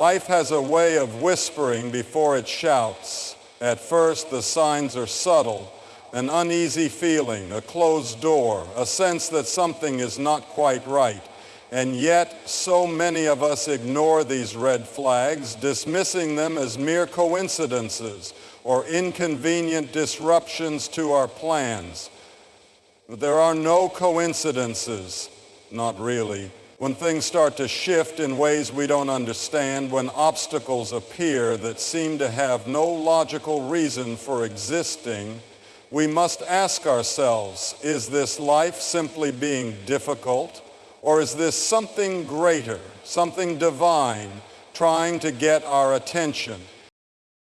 Life has a way of whispering before it shouts. At first, the signs are subtle, an uneasy feeling, a closed door, a sense that something is not quite right. And yet, so many of us ignore these red flags, dismissing them as mere coincidences or inconvenient disruptions to our plans. But there are no coincidences, not really. When things start to shift in ways we don't understand, when obstacles appear that seem to have no logical reason for existing, we must ask ourselves, is this life simply being difficult, or is this something greater, something divine, trying to get our attention?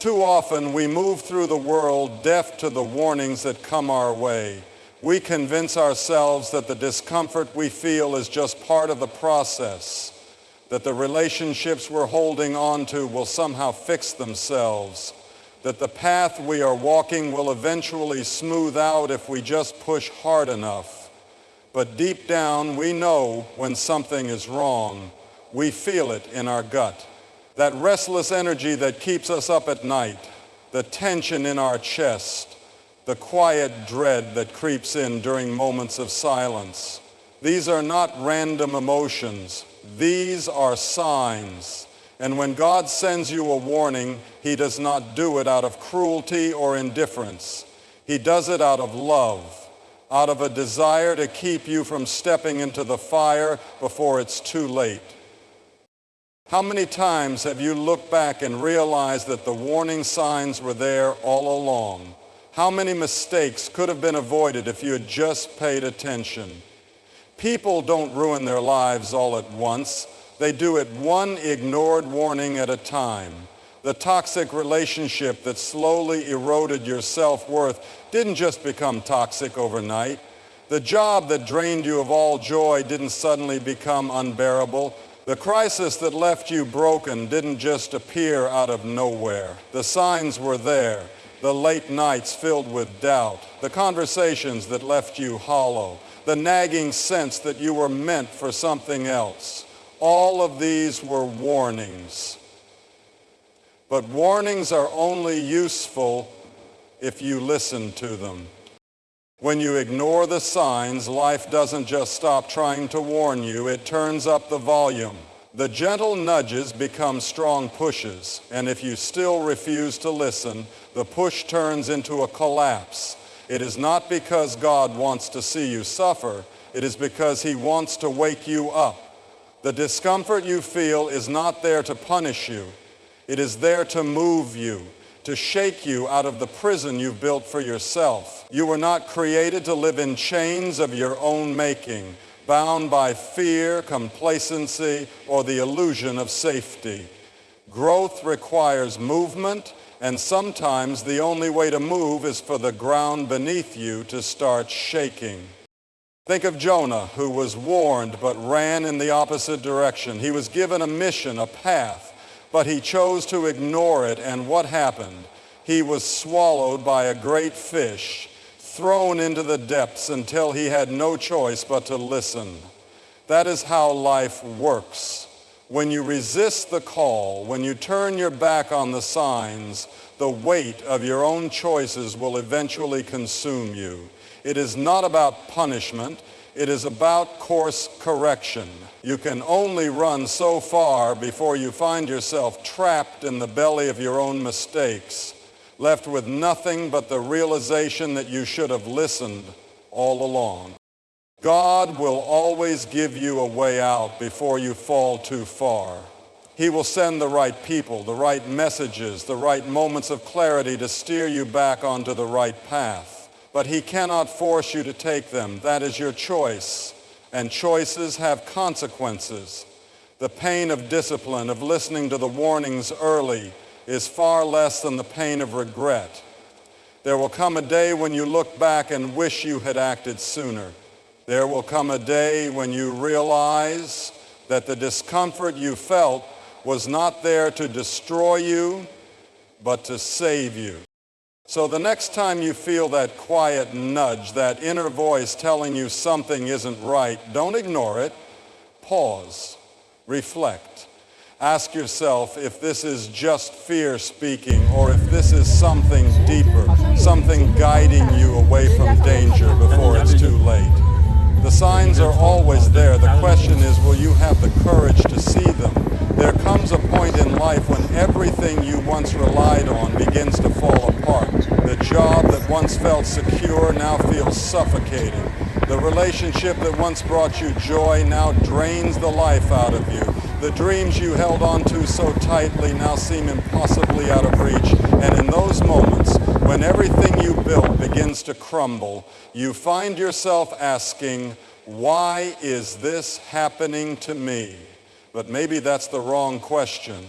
Too often we move through the world deaf to the warnings that come our way. We convince ourselves that the discomfort we feel is just part of the process, that the relationships we're holding on to will somehow fix themselves, that the path we are walking will eventually smooth out if we just push hard enough. But deep down, we know when something is wrong. We feel it in our gut. That restless energy that keeps us up at night, the tension in our chest, the quiet dread that creeps in during moments of silence. These are not random emotions. These are signs. And when God sends you a warning, He does not do it out of cruelty or indifference. He does it out of love, out of a desire to keep you from stepping into the fire before it's too late. How many times have you looked back and realized that the warning signs were there all along? How many mistakes could have been avoided if you had just paid attention? People don't ruin their lives all at once. They do it one ignored warning at a time. The toxic relationship that slowly eroded your self-worth didn't just become toxic overnight. The job that drained you of all joy didn't suddenly become unbearable. The crisis that left you broken didn't just appear out of nowhere. The signs were there. The late nights filled with doubt, the conversations that left you hollow, the nagging sense that you were meant for something else. All of these were warnings. But warnings are only useful if you listen to them. When you ignore the signs, life doesn't just stop trying to warn you, it turns up the volume. The gentle nudges become strong pushes, and if you still refuse to listen, the push turns into a collapse. It is not because God wants to see you suffer, it is because He wants to wake you up. The discomfort you feel is not there to punish you. It is there to move you, to shake you out of the prison you've built for yourself. You were not created to live in chains of your own making, bound by fear, complacency, or the illusion of safety. Growth requires movement, and sometimes the only way to move is for the ground beneath you to start shaking. Think of Jonah, who was warned but ran in the opposite direction. He was given a mission, a path, but he chose to ignore it, and what happened? He was swallowed by a great fish, thrown into the depths until he had no choice but to listen. That is how life works. When you resist the call, when you turn your back on the signs, the weight of your own choices will eventually consume you. It is not about punishment. It is about course correction. You can only run so far before you find yourself trapped in the belly of your own mistakes, left with nothing but the realization that you should have listened all along. God will always give you a way out before you fall too far. He will send the right people, the right messages, the right moments of clarity to steer you back onto the right path. But He cannot force you to take them. That is your choice, and choices have consequences. The pain of discipline, of listening to the warnings early, is far less than the pain of regret. There will come a day when you look back and wish you had acted sooner. There will come a day when you realize that the discomfort you felt was not there to destroy you, but to save you. So the next time you feel that quiet nudge, that inner voice telling you something isn't right, don't ignore it. Pause, reflect, Ask yourself if this is just fear speaking or if this is something deeper, something guiding you away from danger before it's too late. The signs are always there. The question is, will you have the courage to see them? There comes a point in life when everything you once relied on begins to fall apart. The job that once felt secure now feels suffocating. The relationship that once brought you joy now drains the life out of you. The dreams you held on to so tightly now seem impossibly out of reach. And in those moments, when everything you built begins to crumble, you find yourself asking, why is this happening to me? But maybe that's the wrong question.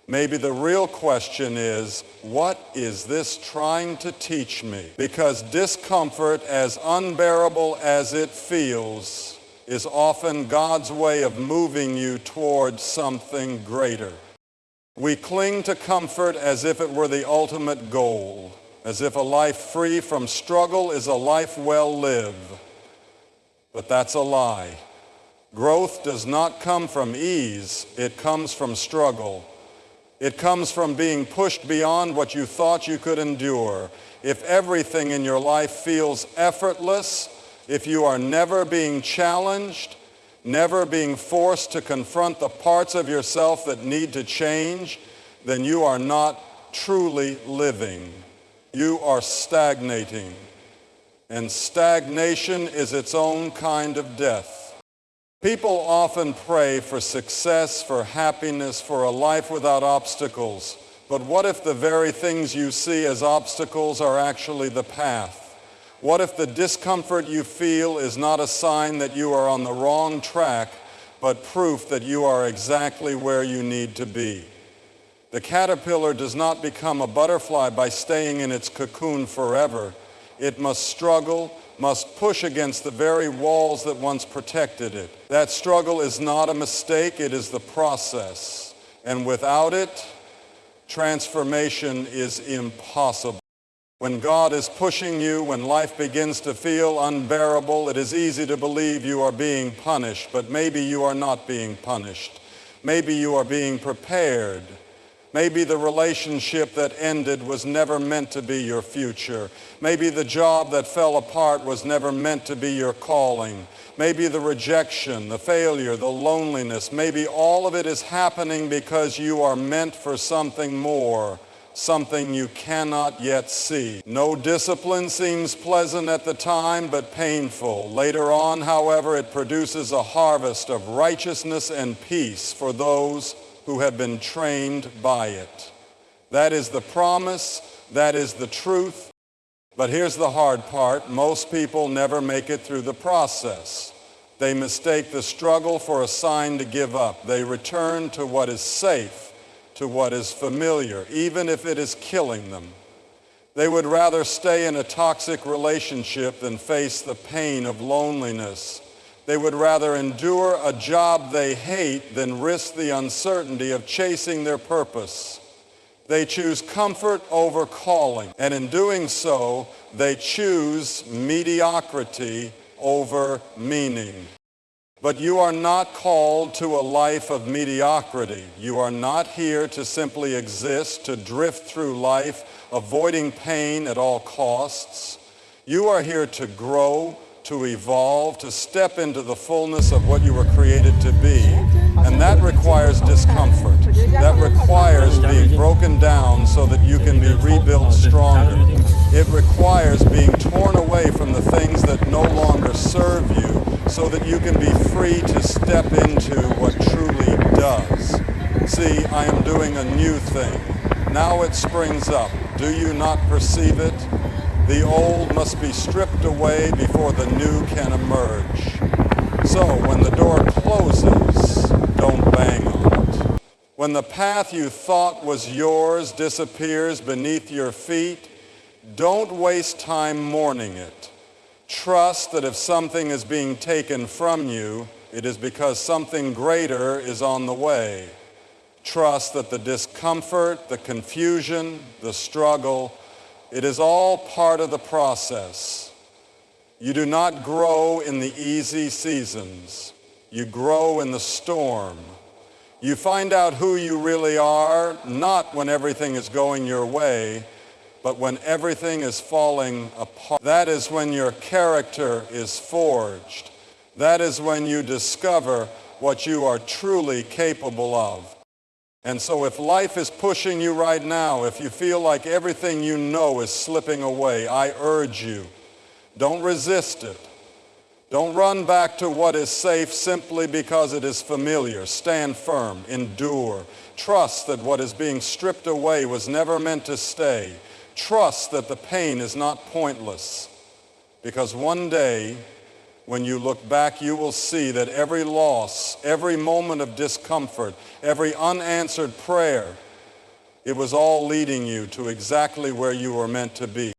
Maybe the real question is, what is this trying to teach me? Because discomfort, as unbearable as it feels, is often God's way of moving you towards something greater. We cling to comfort as if it were the ultimate goal, as if a life free from struggle is a life well lived. But that's a lie. Growth does not come from ease, it comes from struggle. It comes from being pushed beyond what you thought you could endure. If everything in your life feels effortless, if you are never being challenged, never being forced to confront the parts of yourself that need to change, then you are not truly living. You are stagnating. And stagnation is its own kind of death. People often pray for success, for happiness, for a life without obstacles. But what if the very things you see as obstacles are actually the path? What if the discomfort you feel is not a sign that you are on the wrong track, but proof that you are exactly where you need to be? The caterpillar does not become a butterfly by staying in its cocoon forever. It must struggle, must push against the very walls that once protected it. That struggle is not a mistake, it is the process. And without it, transformation is impossible. When God is pushing you, when life begins to feel unbearable, it is easy to believe you are being punished, but maybe you are not being punished. Maybe you are being prepared. Maybe the relationship that ended was never meant to be your future. Maybe the job that fell apart was never meant to be your calling. Maybe the rejection, the failure, the loneliness, maybe all of it is happening because you are meant for something more, something you cannot yet see. No discipline seems pleasant at the time, but painful. Later on, however, it produces a harvest of righteousness and peace for those who have been trained by it. That is the promise, that is the truth. But here's the hard part. Most people never make it through the process. They mistake the struggle for a sign to give up. They return to what is safe, to what is familiar, even if it is killing them. They would rather stay in a toxic relationship than face the pain of loneliness. They would rather endure a job they hate than risk the uncertainty of chasing their purpose. They choose comfort over calling, and in doing so, they choose mediocrity over meaning. But you are not called to a life of mediocrity. You are not here to simply exist, to drift through life, avoiding pain at all costs. You are here to grow, to evolve, to step into the fullness of what you were created to be. And that requires discomfort. That requires being broken down so that you can be rebuilt stronger. It requires being torn away from the things that no longer serve you so that you can be free to step into what truly does. See, I am doing a new thing. Now it springs up. Do you not perceive it? The old must be stripped away before the new can emerge. So when the door closes, don't bang on it. When the path you thought was yours disappears beneath your feet, don't waste time mourning it. Trust that if something is being taken from you, it is because something greater is on the way. Trust that the discomfort, the confusion, the struggle, it is all part of the process. You do not grow in the easy seasons. You grow in the storm. You find out who you really are, not when everything is going your way, but when everything is falling apart. That is when your character is forged. That is when you discover what you are truly capable of. And so if life is pushing you right now, if you feel like everything you know is slipping away, I urge you, don't resist it. Don't run back to what is safe simply because it is familiar. Stand firm, endure. Trust that what is being stripped away was never meant to stay. Trust that the pain is not pointless. Because one day, when you look back, you will see that every loss, every moment of discomfort, every unanswered prayer, it was all leading you to exactly where you were meant to be.